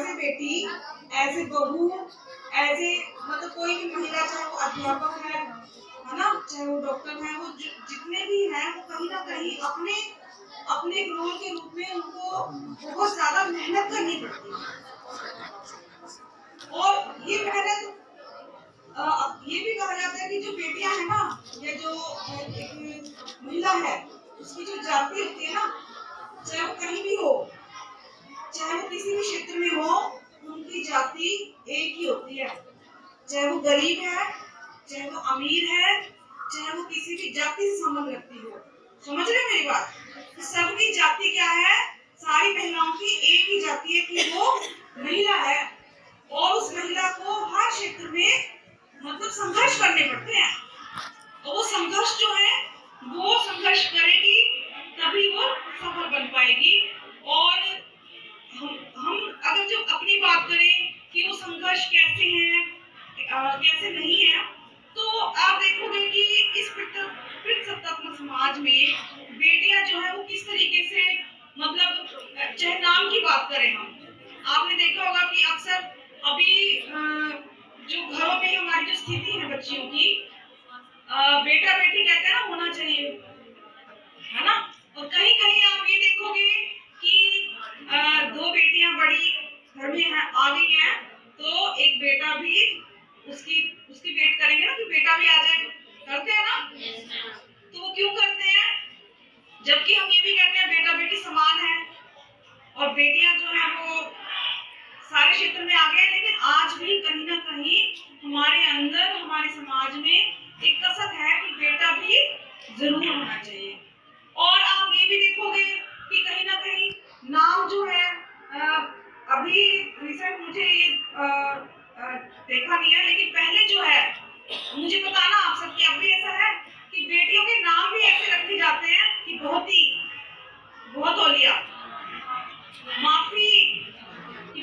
As a बेटी, as a बहू, as a मतलब कोई भी महिला, चाहे वो अध्यापक है ना, चाहे वो डॉक्टर है, वो जितने भी हैं वो कहीं ना कहीं अपने अपने रोल के रूप में उनको बहुत ज्यादा मेहनत करनी पड़ती है। और ये मेहनत ये भी कहा जाता है कि जो बेटियां हैं ना, या जो एक महिला है, उसकी जो जाति होती है ना, चाहे वो कहीं भी हो, चाहे वो किसी भी क्षेत्र में हो, उनकी जाति एक ही होती है। चाहे वो गरीब है, चाहे वो अमीर है, चाहे वो किसी भी जाति से संबंध रखती हो। समझ रहे मेरी बात? सबकी जाति क्या है? सारी महिलाओं की एक ही जाति है कि वो महिला है, और उस महिला को हर क्षेत्र में मतलब संघर्ष करने पड़ते हैं। और वो संघर्ष जो है, वो संघर्ष करेगी तभी वो सफल बन पाएगी। और हम अगर जो अपनी बात करें कि वो संघर्ष कैसे हैं, कैसे नहीं है, तो आप देखोगे कि इस पितृसत्तात्मक समाज में बेटियां जो है वो किस तरीके से, मतलब चाहे नाम की बात करें हम, आपने देखा होगा कि अक्सर अभी जो घरों में हमारी जो स्थिति है बच्चियों की, बेटा बेटी कहते हैं ना, होना चाहिए, है ना। और कहीं कहीं आप ये देखोगे कि दो बेटियां बड़ी घर में है, आ गई हैं, तो एक बेटा भी उसकी वेट करेंगे ना कि बेटा भी आ जाए, करते हैं ना। तो वो क्यों करते हैं? जबकि हम ये भी कहते हैं बेटा बेटी समान है, और बेटियां जो है वो सारे क्षेत्र में आ गए, लेकिन आज भी कहीं ना कहीं हमारे अंदर, हमारे समाज में एक कसक है कि बेटा भी जरूर होना चाहिए। और आप ये भी देखोगे कि कहीं ना कहीं नाम जो है, अभी रिसेंट मुझे ये देखा नहीं है, लेकिन पहले जो है, मुझे बताना आप सबके अब भी ऐसा है कि बेटियों के नाम भी ऐसे रखे जाते हैं कि बहुत हो लिया,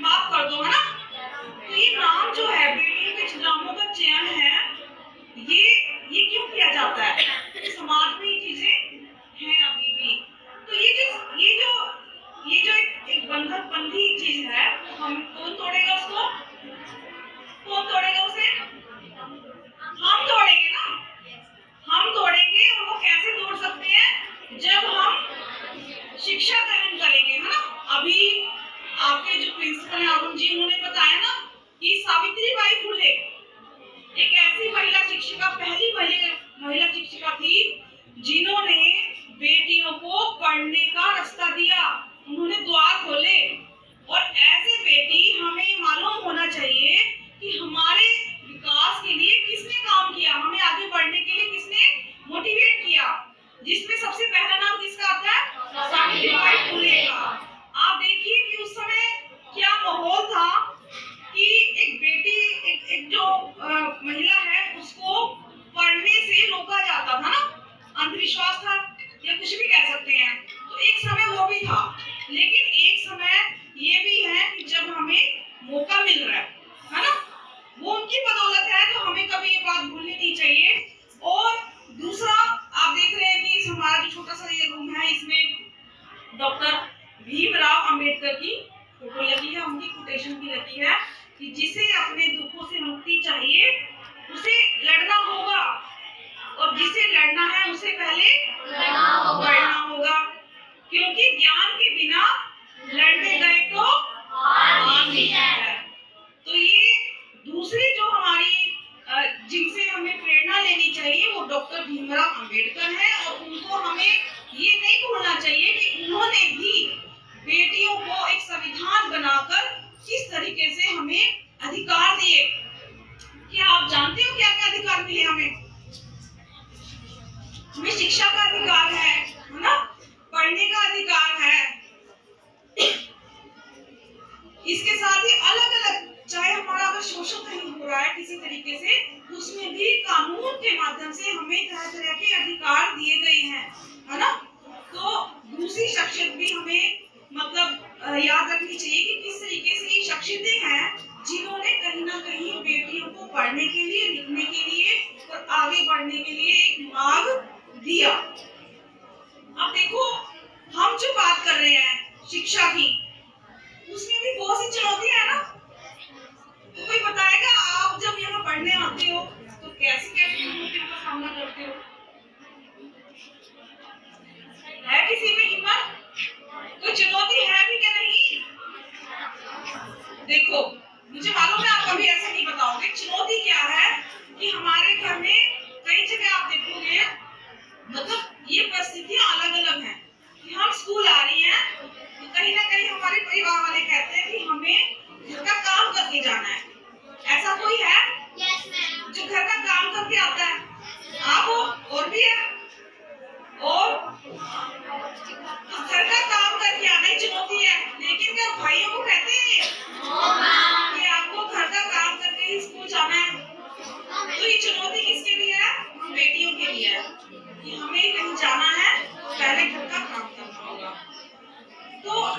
माफ कर दो, है ना। तो ये नाम जो है, बेटियों के नामों का चयन है, ये क्यों किया जाता है? समाज में ये चीजें हैं अभी भी। तो ये जो एक बंधक बंधी चीज है, हम कौन तोड़ेगा उसको? कौन तोड़ेगा उसे? हम तोड़ेंगे ना, हम तोड़ेंगे। और वो कैसे तोड़ सकते हैं? जब हम शिक्षा ग्रहण करेंगे, है ना। अभी आपके जो प्रिंसिपल हैं अरुण जी, उन्होंने बताया ना कि सावित्रीबाई फुले एक ऐसी महिला शिक्षिका, पहली महिला शिक्षिका थी जिन्होंने बेटियों को पढ़ने का रास्ता दिया, उन्होंने द्वार खोले। और ऐसे बेटी, हमें मालूम होना चाहिए कि हमारे विकास के लिए किसने काम किया, हमें आगे बढ़ने के लिए किसने मोटिवेट किया, जिसमें सबसे पहला नाम किसका आता है? सावित्रीबाई फुले का। आप देखिए कि उस समय क्या माहौल था कि एक बेटी, एक जो महिला है, उसको पढ़ने से रोका जाता था ना, अंधविश्वास था या कुछ भी कह सकते हैं। तो एक समय वो भी था, लेकिन एक समय ये भी है कि जब हमें मौका मिल रहा है ना, वो उनकी बदौलत है, तो हमें कभी ये बात भूलनी नहीं चाहिए। और दूसरा, आप देख रहे हैं कि हमारा जो छोटा सा ये रूम है, इसमें डॉक्टर भीमराव अंबेडकर की फोटो लगी है, उनकी कोटेशन भी लगी है कि जिसे अपने दुखों से मुक्ति चाहिए उसे लड़ना होगा, और जिसे लड़ना है उसे पहले बढ़ना होगा, क्योंकि ज्ञान के बिना लड़ने गए तो हार ही है। तो ये दूसरी जो हमारी जिनसे हमें प्रेरणा लेनी चाहिए, वो डॉक्टर भीमराव अंबेडकर है। और उनको हमें ये नहीं भूलना चाहिए कि उन्होंने भी बेटियों को एक संविधान बनाकर किस तरीके से हमें अधिकार दिए। क्या आप जानते हो क्या क्या अधिकार मिले हमें? हमें शिक्षा का अधिकार है ना, पढ़ने का अधिकार है। इसके साथ ही अलग अलग, चाहे हमारा अगर शोषण कहीं हो रहा है किसी तरीके से, उसमें भी कानून के माध्यम से हमें तरह तरह के अधिकार दिए गए हैं, है ना। तो दूसरी शख्सियत भी हमें मतलब याद रखनी चाहिए कि किस तरीके से ये शख्सियतें हैं जिन्होंने कहीं ना कहीं बेटियों को पढ़ने के लिए, लिखने के लिए और आगे बढ़ने के लिए एक मार्ग दिया। अब देखो, हम जो बात कर रहे हैं शिक्षा की, उसमें भी बहुत सी चुनौतियां है ना।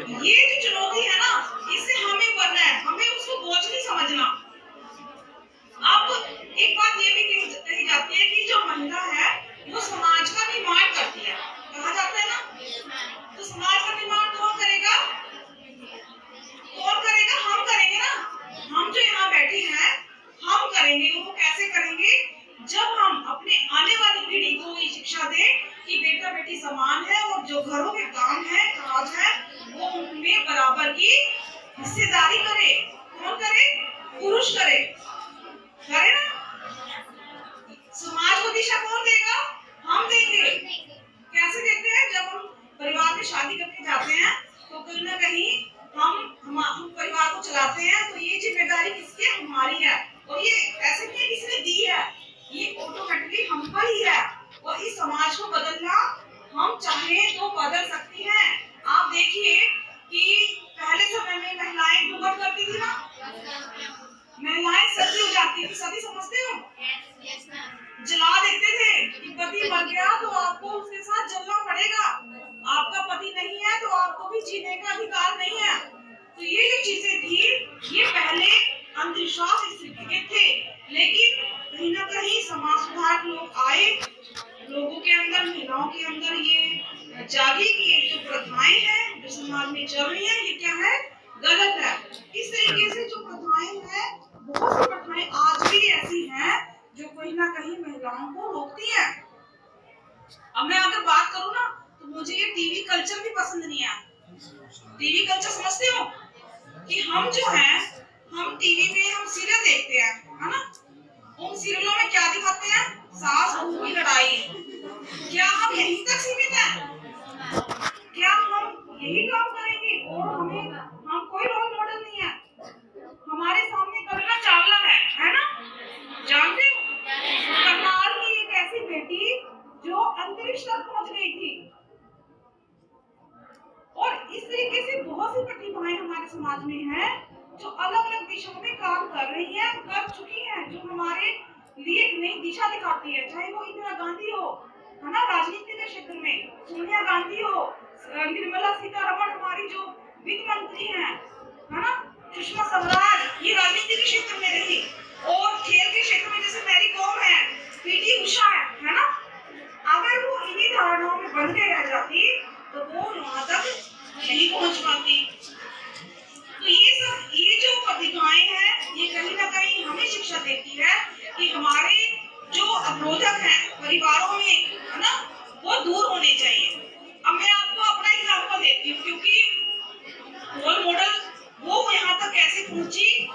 ये जो चुनौती है ना, इससे हमें बनना है, हमें उसको बोझ नहीं समझना। अब एक बात ये भी कही जाती है कि जो महिला है वो समाज का निर्माण करती है, कहा जाता है ना। तो समाज का निर्माण कौन करेगा? कौन करेगा? हम करेंगे ना। हम जो यहाँ बैठे हैं हम करेंगे। वो कैसे करेंगे? जब हम अपने आने वाली पीढ़ी को ये शिक्षा दें कि बेटा बेटी समान है और जो घरों के काम है, काज है, वो उनमें बराबर की हिस्सेदारी करे। कौन करे? पुरुष करे, करे ना। समाज को दिशा कौन देगा? हम देंगे। कैसे देते हैं? जब हम परिवार में शादी करके जाते हैं तो कहीं ना कहीं हम परिवार को चलाते हैं, तो ये जिम्मेदारी किसकी है? हमारी है। और ये ऐसे नहीं किसने दी है, ये ऑटोमेटिकली हम पर ही है। और इस समाज को बदलना हम चाहें तो बदल सकती हैं। आप देखिए कि पहले समय में महिलाएं घूंघट करती थी ना, महिलाएं सती हो जाती थी। सती समझते हो? जला देते थे कि पति मर गया तो आपको उसके साथ जलना पड़ेगा, आपका पति नहीं है तो आपको भी जीने का अधिकार नहीं है। तो ये जो चीजें थी ये पहले अंधविश्वास स्थिति के थे, लेकिन कहीं ना कहीं समाज सुधार लोग आए, लोगों के अंदर, महिलाओं के अंदर ये जागी कि ये जो प्रथाएं हैं जो समाज में चल रही है ये क्या है? गलत है। इस तरीके से जो प्रथाएं हैं, बहुत सी प्रथाएं आज भी ऐसी हैं जो कहीं ना कहीं महिलाओं को रोकती है। अब मैं अगर बात करूं ना तो मुझे ये टीवी कल्चर भी पसंद नहीं है। टीवी कल्चर समझते हो? कि हम जो हैं, हम टीवी में हम सीरियल देखते हैं, है ना। उन सीरियलों में क्या दिखाते हैं? सास बहू की लड़ाई। क्या हम यहीं तक सीमित हैं? क्या हम यही काम करेंगे और हम कोई रोल मॉडल नहीं है? हमारे सामने कल्पना चावला है ना, जानते हो? करनाल की एक ऐसी बेटी जो अंतरिक्ष तक पहुंच गई थी। और इस तरीके से बहुत सी प्रतिभाएं हमारे समाज में हैं जो अलग अलग दिशाओं में काम कर रही हैं, कर चुकी हैं, जो हमारे लिए एक नई दिशा दिखाती है। चाहे वो इंदिरा गांधी हो, है ना, राजनीति के क्षेत्र में, सोनिया गांधी हो, निर्मला सीतारमण हमारी जो वित्त मंत्री हैं, है ना, सुषमा स्वराज, ये राजनीति के क्षेत्र में रही। और खेल के क्षेत्र में जैसे मैरी कॉम है, पीटी उषा है ना। अगर वो इन्हीं धारणाओं में बंध के रह जाती तो वो वहां तक नहीं पहुंच पाती। तो ये जो प्रतिभाएं हैं ये कहीं ना कहीं हमें शिक्षा देती है कि हमारे जो अवरोधक हैं परिवारों में, है ना, वो दूर होने चाहिए। अब मैं आपको अपना एग्जांपल देती हूँ, क्योंकि रोल मॉडल वो यहाँ तक कैसे पहुंची,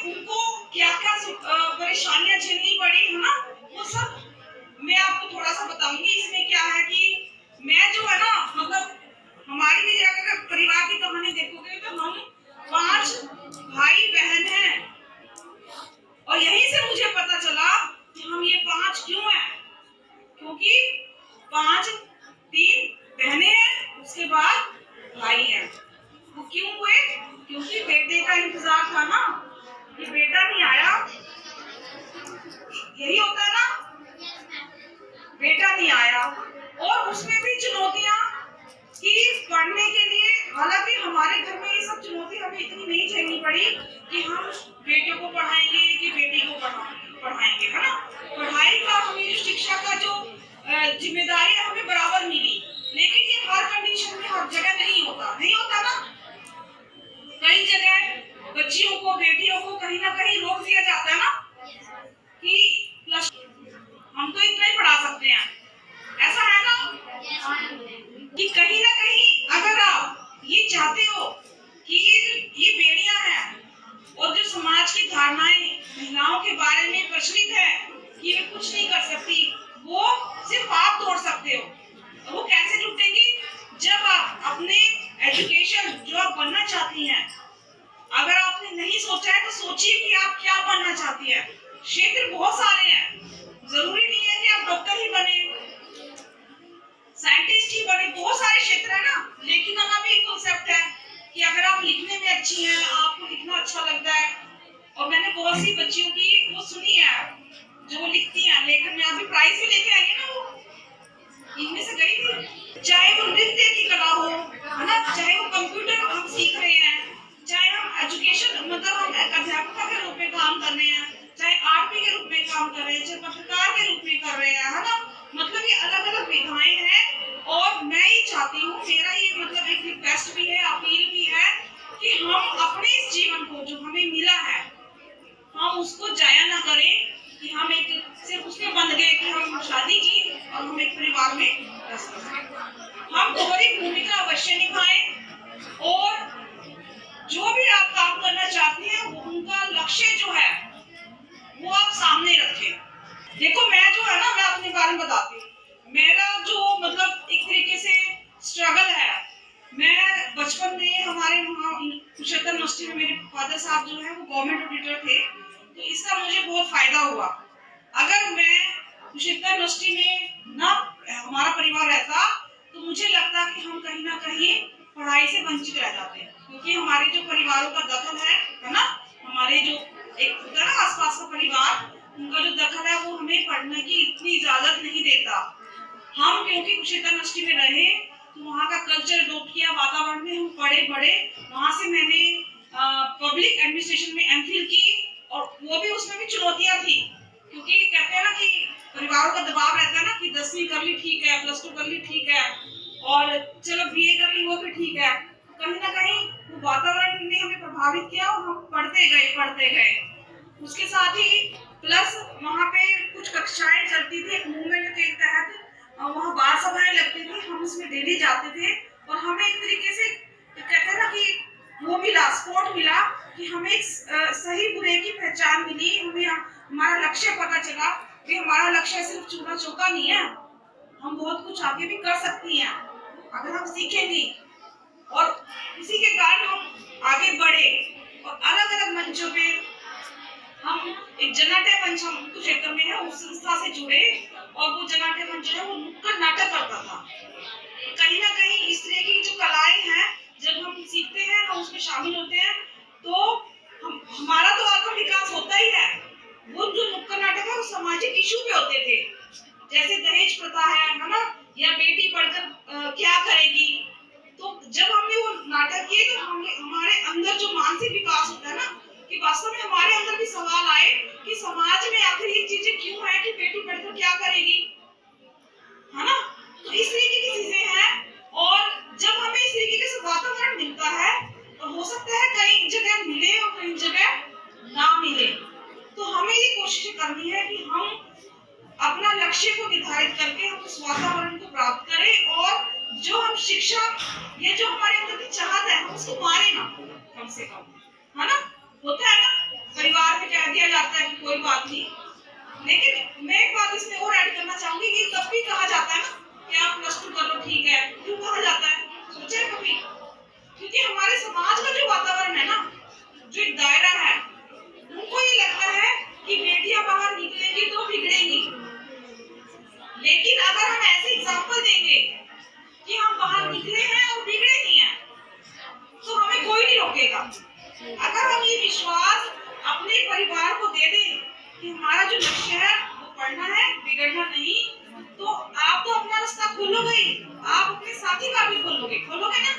उनको क्या क्या परेशानियां झेलनी पड़ी, है ना, वो सब मैं आपको थोड़ा सा बताऊंगी। इसमें क्या है कि मैं जो है ना, मतलब हमारी भी अगर परिवार की कहानी देखोगे तो हम 5 भाई बहन हैं। और यहीं से मुझे पता चला कि हम ये 5 क्यों हैं, क्योंकि 3 बहनें हैं, उसके बाद भाई हैं। वो क्यों हुए? क्योंकि बेटे का इंतजार था ना, कि बेटा नहीं आया, यही होता है ना, बेटा नहीं आया। और उसमें भी चुनौतियां कि पढ़ने के लिए, हालांकि हमारे घर में ये सब चुनौती हमें इतनी नहीं झेलनी पड़ी कि हम बेटे को पढ़ाएंगे कि बेटी को पढ़ाएंगे, है ना। पढ़ाई का हमें शिक्षा का जो जिम्मेदारी है हमें बराबर मिली, लेकिन ये हर कंडीशन में हर जगह नहीं होता ना। कई जगह बच्चियों को, बेटियों को कहीं ना कहीं रोक दिया जाता है ना कि हम तो इतना ही पढ़ा सकते हैं, ऐसा है ना। कि कहीं ना कहीं अगर आप ये चाहते हो कि ये बेड़ियां हैं और जो समाज की धारणाएं महिलाओं के बारे में प्रचलित है कि वे कुछ नहीं कर सकती, वो सिर्फ आप तोड़ सकते हो। और वो कैसे टूटेगी? जब आप अपने एजुकेशन जो आप बनना चाहती हैं, अगर आपने नहीं सोचा है तो सोचिए कि आप क्या बनना चाहती है। क्षेत्र बहुत सारे हैं, जरूरी नहीं है कि आप डॉक्टर ही बने, साइंटिस्ट ही बने, बहुत सारे क्षेत्र है ना। लेकिन का भी एक कॉन्सेप्ट है कि अगर आप लिखने में अच्छी हैं, आपको लिखना अच्छा लगता है, और मैंने बहुत सी बच्चियों की वो सुनी है जो लिखती हैं, लेखन में अभी प्राइज भी लेके आई है ना वो, इनमें से गई थी। चाहे वो नृत्य की कला हो, है ना, चाहे वो कंप्यूटर हम सीख रहे हैं, चाहे हम एजुकेशन मतलब हम अध्यापक के रूप में काम कर रहे हैं, चाहे आरपी के रूप में काम कर रहे हैं, चाहे पत्रकार के रूप में कर रहे हैं, है ना, मतलब ये अलग अलग विधाएं हैं। और मैं ये चाहती हूँ, मेरा ये मतलब एक रिक्वेस्ट भी है, अपील भी है कि हम अपने इस जीवन को जो हमें मिला है हम उसको जाया ना करें कि हम एक सिर्फ उसमें बंध गए कि हम शादी की और हम एक परिवार में व्यस्त हैं। हम दोहरी भूमिका अवश्य निभाएं और जो भी आप काम करना चाहते हैं वो उनका लक्ष्य जो है वो आप सामने रखें। देखो मैं जो है ना, मैं अपने बारे में बताती हूँ। मेरा जो मतलब एक तरीके से स्ट्रगल है, मैं बचपन में हमारे वहाँ कुशेतर यूनिवर्सिटी में मेरे फादर साहब जो है वो गवर्नमेंट ऑडिटर थे, तो इसका मुझे बहुत फायदा हुआ। अगर मैं कुशेतर यूनिवर्सिटी में ना हमारा परिवार रहता तो मुझे लगता कि हम कहीं ना कहीं पढ़ाई से वंचित रह जाते, क्योंकि हमारे जो परिवारों का दखल है ना, हमारे जो एक होता है ना आसपास का परिवार, उनका जो दखल है वो हमें पढ़ने की इतनी इजाजत नहीं देता। हम क्योंकि कुशेतर यूनिवर्सिटी में रहे तो वहाँ का कल्चर अडॉप्ट किया, वातावरण में हम पढ़े बड़े। वहाँ से मैंने पब्लिक एडमिनिस्ट्रेशन में एमफिल की और वो भी उसमें भी चुनौतियाँ थी, क्योंकि कहते हैं ना कि परिवारों का दबाव रहता है ना कि 10वीं कर ली ठीक है, प्लस 2 कर ली ठीक है और चलो बीए कर ली वो भी ठीक है। कहीं ना कहीं वो वातावरण ने हमें प्रभावित किया और हम पढ़ते गए। उसके साथ ही प्लस वहाँ पे कुछ कक्षाएं चलती थी मूवमेंट के तहत, वहाँ बाल सभाएं लगती थी, हम उसमें डेली जाते थे और हमें एक तरीके से कहते हैं ना कि वो मिला, सपोर्ट मिला कि हमें सही बुरे की पहचान मिली, हमें हमारा लक्ष्य पता चला कि हमारा लक्ष्य सिर्फ चूना चौका नहीं है, हम बहुत कुछ आगे भी कर सकती हैं अगर हम सीखेंगे। और उसी के कारण हम आगे बढ़े और अलग अलग मंचों पे हम एक जनाटे मंच हम क्षेत्र में है उस संस्था से जुड़े और वो जनाटे मंच है वो नुक्कड़ नाटक करता था। कहीं ना कहीं इस तरह की जो कलाएं हैं जब हम सीखते हैं, हम उसमें शामिल होते हैं तो हमारा तो आत्म विकास होता ही है। वो जो नुक्कड़ नाटक है वो सामाजिक इशू पे होते थे, जैसे दहेज प्रथा है ना, या बेटी पढ़कर क्या करेगी। तो जब हमने वो नाटक किए तो हमने हमारे अंदर जो मानसिक विकास होता है ना, कि वास्तव में हमारे अंदर भी सवाल आए कि समाज में आखिर ये चीजें क्यों है कि बेटी पढ़कर क्या करेगी, है ना। तो इस तरीके की चीजें हैं और जब हमें इस तरीके से वातावरण मिलता है तो हो सकता है कई जगह मिले और कई जगह ना मिले, तो हमें ये कोशिश करनी है कि हम अपना लक्ष्य को निर्धारित करके हम उस वातावरण को प्राप्त करें और जो हम शिक्षा, ये जो हमारे अंदर की चाहत है हम उसको मारे ना कम से कम, है ना। होता है ना परिवार में कह दिया जाता है कि कोई बात नहीं, लेकिन मैं एक बात इसमें और ऐड करना चाहूंगी कि तब भी कहा जाता है ना कि आप प्लस 2 करो ठीक है, क्यों कहा जाता है सोचा है कभी? क्योंकि हमारे समाज का जो वातावरण है ना, जो एक दायरा है, उनको ये लगता है कि बेटियां बाहर निकलेंगी तो बिगड़ेंगी। लेकिन अगर हम ऐसे एग्जाम्पल देंगे कि हम बाहर निकले हैं और बिगड़े नहीं हैं, तो हमें कोई नहीं रोकेगा। अगर हम ये विश्वास अपने परिवार को दे दें कि हमारा जो लक्ष्य है वो पढ़ना है, बिगड़ना नहीं, तो आप तो अपना रास्ता खोलोगे ही, आप अपने साथी का भी खोलोगे ना।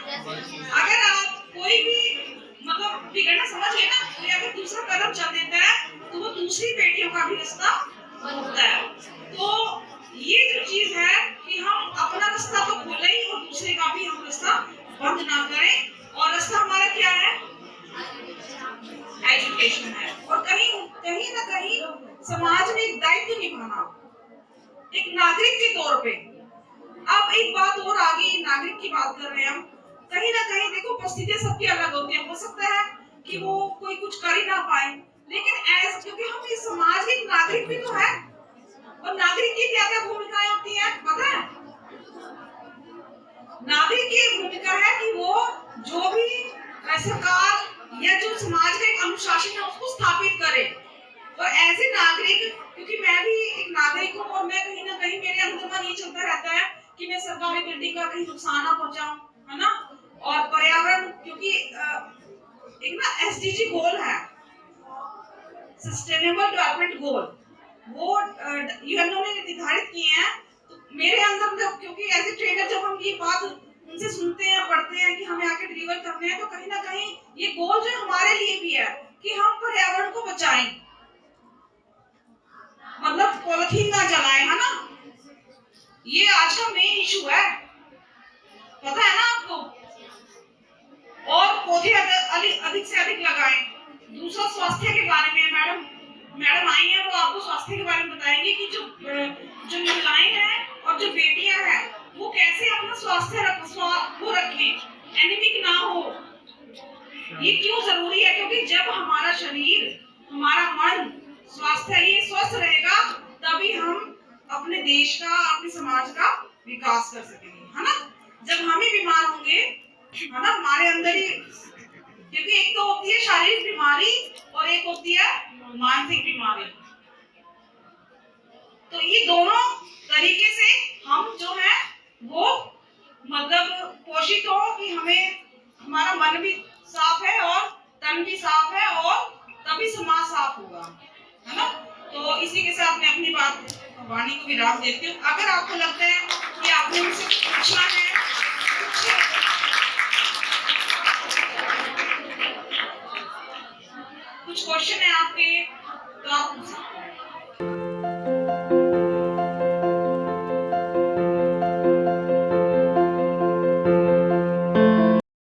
अगर आप कोई भी मतलब बिगड़ना समझ गए ना, तो अगर दूसरा कदम चल देता है तो वो दूसरी बेटियों का भी रास्ता बनता है। तो ये जो चीज है कि हम अपना रास्ता तो खोले ही और दूसरे का भी हम रास्ता बंद ना करें, और रास्ता हमारा क्या है, एजुकेशन है। और कहीं ना कहीं समाज में एक दायित्व निभाना एक नागरिक के तौर पे। अब एक बात और आ गई, नागरिक की बात कर रहे हैं हम, कहीं ना कहीं देखो परिस्थितियां सबकी अलग होती है, हो सकता है कि वो कोई कुछ कर ही ना पाए, लेकिन एज क्योंकि हम इस समाज के नागरिक भी तो है, और नागरिक की क्या क्या भूमिकाएं होती है पता है? नागरिक की भूमिका है कि वो जो भी सरकार या जो समाज का एक अनुशासन है उसको स्थापित करे। तो एज ए नागरिक, क्योंकि मैं भी एक नागरिक हूँ और मैं कहीं ना कहीं मेरे अंदर मन ये चलता रहता है कि मैं सरकारी बिल्डिंग का कहीं नुकसान ना पहुंचाऊं, है ना। और पर्यावरण, क्योंकि एक ना एसडीजी गोल है, सस्टेनेबल डेवलपमेंट गोल, वो यूएनओ ने निर्धारित किए हैं। तो मेरे अंदर जब, क्योंकि एज ए ट्रेनर जब हम ये बात उनसे सुनते हैं, पढ़ते हैं कि हमें आके डिलीवर करने हैं, तो कहीं ना कहीं ये गोल जो हमारे लिए भी है कि हम पर्यावरण को बचाएं, मतलब पॉलिथीन ना जलाएं, है ना। ये आज का मेन इशू है, पता है ना आपको। और पौधे अधिक से अधिक लगाएं। दूसरा स्वास्थ्य के बारे में मैडम आई है, वो आपको स्वास्थ्य के बारे में बताएंगे कि जो महिलाएं हैं और जो बेटियां हैं वो कैसे अपना स्वास्थ्य रखें, एनीमिक ना हो। ये क्यों जरूरी है, क्योंकि जब हमारा शरीर, हमारा मन स्वस्थ रहेगा, तभी हम अपने देश का, अपने समाज का विकास कर सकेंगे, है ना। जब हम ही बीमार होंगे, है ना, हमारे अंदर ही, क्योंकि एक तो होती है शारीरिक बीमारी और एक होती है मानसिक बीमारी। तो ये दोनों तरीके से हम जो है वो मतलब पोषित हो कि हमें हमारा मन भी साफ है और तन भी साफ है, और तभी समाज साफ होगा, है ना। तो इसी के साथ मैं अपनी बात वाणी को विराम देती हूँ। अगर आपको लगता है कि आपने मुझसे कुछ पूछना है, कुछ